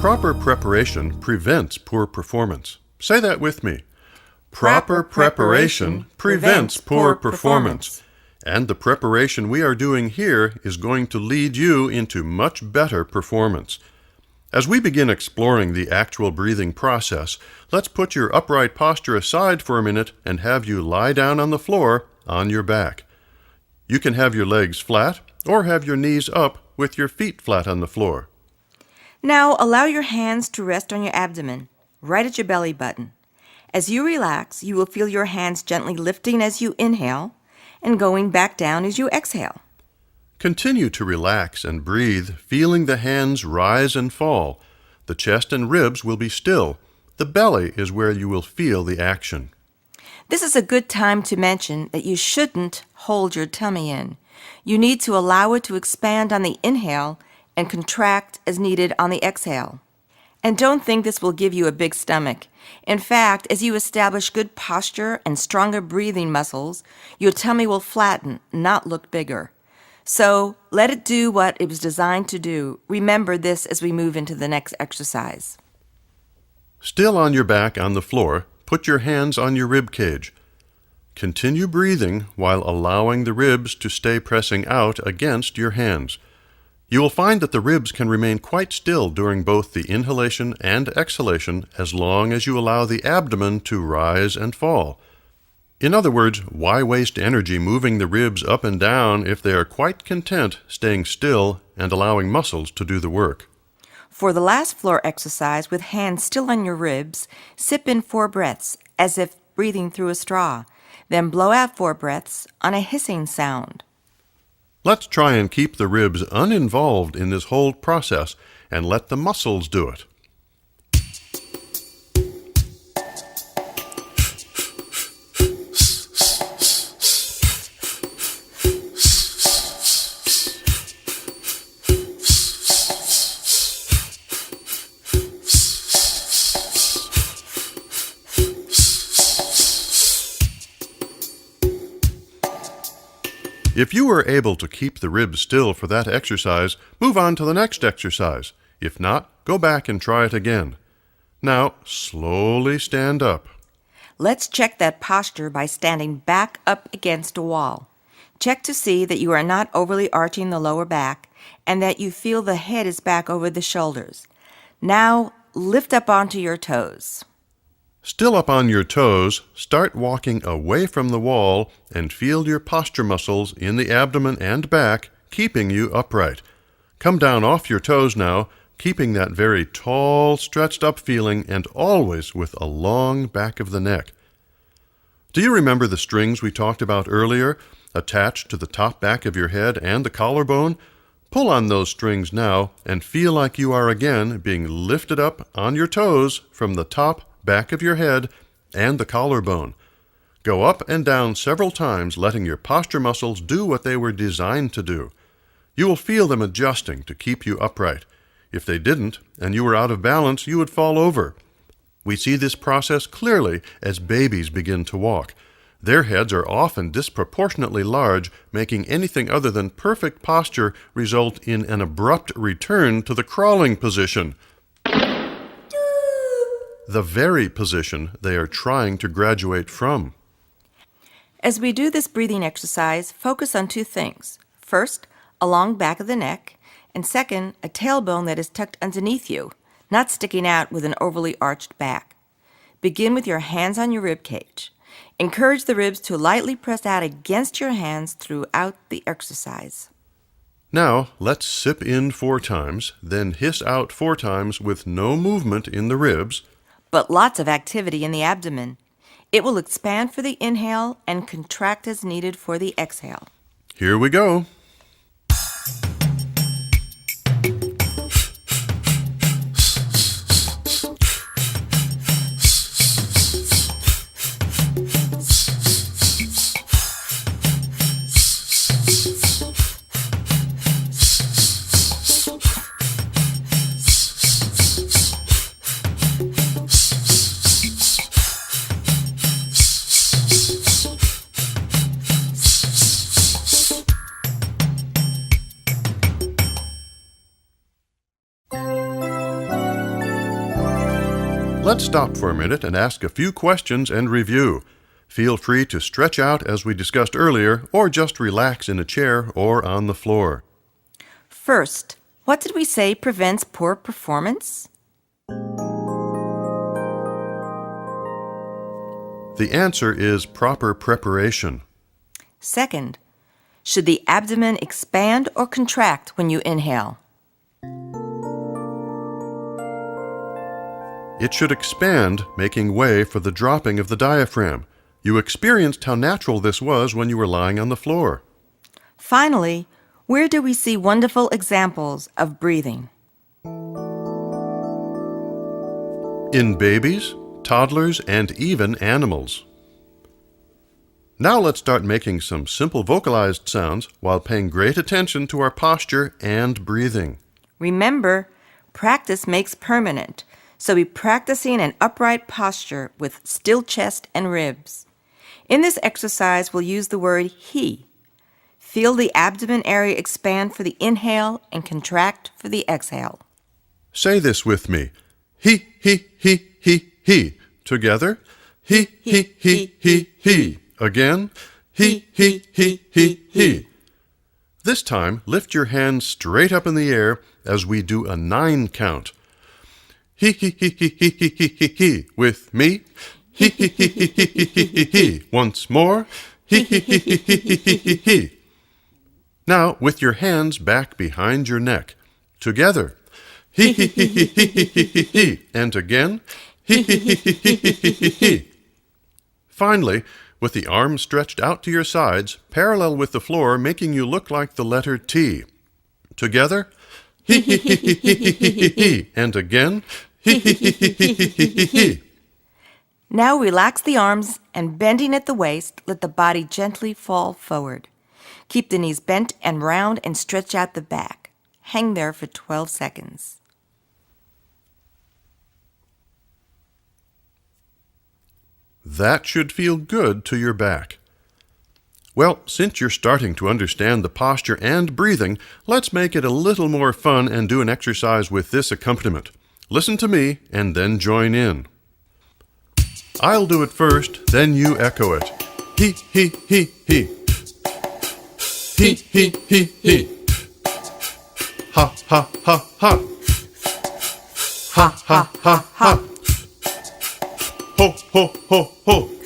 Proper preparation prevents poor performance. Say that with me. Proper preparation prevents poor performance. And the preparation we are doing here is going to lead you into much better performance. As we begin exploring the actual breathing process, let's put your upright posture aside for a minute and have you lie down on the floor on your back. You can have your legs flat or have your knees up with your feet flat on the floor. Now allow your hands to rest on your abdomen, right at your belly button. As you relax, you will feel your hands gently lifting as you inhale and going back down as you exhale. Continue to relax and breathe, feeling the hands rise and fall. The chest and ribs will be still. The belly is where you will feel the action. This is a good time to mention that you shouldn't hold your tummy in. You need to allow it to expand on the inhale and contract as needed on the exhale. And don't think this will give you a big stomach. In fact, as you establish good posture and stronger breathing muscles, your tummy will flatten, not look bigger. So let it do what it was designed to do. Remember this as we move into the next exercise. Still on your back on the floor, put your hands on your rib cage. Continue breathing while allowing the ribs to stay pressing out against your hands. You will find that the ribs can remain quite still during both the inhalation and exhalation as long as you allow the abdomen to rise and fall. In other words, why waste energy moving the ribs up and down if they are quite content staying still and allowing muscles to do the work? For the last floor exercise, with hands still on your ribs, sip in 4 breaths as if breathing through a straw. Then blow out 4 breaths on a hissing sound. Let's try and keep the ribs uninvolved in this whole process and let the muscles do it. If you were able to keep the ribs still for that exercise, move on to the next exercise. If not, go back and try it again. Now, slowly stand up. Let's check that posture by standing back up against a wall. Check to see that you are not overly arching the lower back and that you feel the head is back over the shoulders. Now, lift up onto your toes. Still up on your toes, start walking away from the wall and feel your posture muscles in the abdomen and back keeping you upright. Come down off your toes now, keeping that very tall, stretched up feeling and always with a long back of the neck. Do you remember the strings we talked about earlier, attached to the top back of your head and the collarbone? Pull on those strings now and feel like you are again being lifted up on your toes from the top back of your head and the collarbone. Go up and down several times, letting your posture muscles do what they were designed to do. You will feel them adjusting to keep you upright. If they didn't, and you were out of balance, you would fall over. We see this process clearly as babies begin to walk. Their heads are often disproportionately large, making anything other than perfect posture result in an abrupt return to the crawling position, the very position they are trying to graduate from. As we do this breathing exercise, focus on 2 things. First, a long back of the neck, and second, a tailbone that is tucked underneath you, not sticking out with an overly arched back. Begin with your hands on your rib cage. Encourage the ribs to lightly press out against your hands throughout the exercise. Now, let's sip in 4 times, then hiss out 4 times with no movement in the ribs, but lots of activity in the abdomen. It will expand for the inhale and contract as needed for the exhale. Here we go. Let's stop for a minute and ask a few questions and review. Feel free to stretch out as we discussed earlier, or just relax in a chair or on the floor. First, what did we say prevents poor performance? The answer is proper preparation. Second, should the abdomen expand or contract when you inhale? It should expand, making way for the dropping of the diaphragm. You experienced how natural this was when you were lying on the floor. Finally, where do we see wonderful examples of breathing? In babies, toddlers, and even animals. Now let's start making some simple vocalized sounds while paying great attention to our posture and breathing. Remember, practice makes permanent, so be practicing an upright posture with still chest and ribs. In this exercise, we'll use the word he. Feel the abdomen area expand for the inhale and contract for the exhale. Say this with me. He, he. Together. He. Again. He. This time, lift your hands straight up in the air as we do a 9 count. He. With me. He. Once more. He. Now, with your hands back behind your neck. Together. He. And again. He. Finally, with the arms stretched out to your sides, parallel with the floor, making you look like the letter T. Together. He. And again. He. Now relax the arms and bending at the waist, let the body gently fall forward. Keep the knees bent and round and stretch out the back. Hang there for 12 seconds. That should feel good to your back. Well, since you're starting to understand the posture and breathing, let's make it a little more fun and do an exercise with this accompaniment. Listen to me and then join in. I'll do it first, then you echo it. He. He. Ha. Ha. Ha. Ho.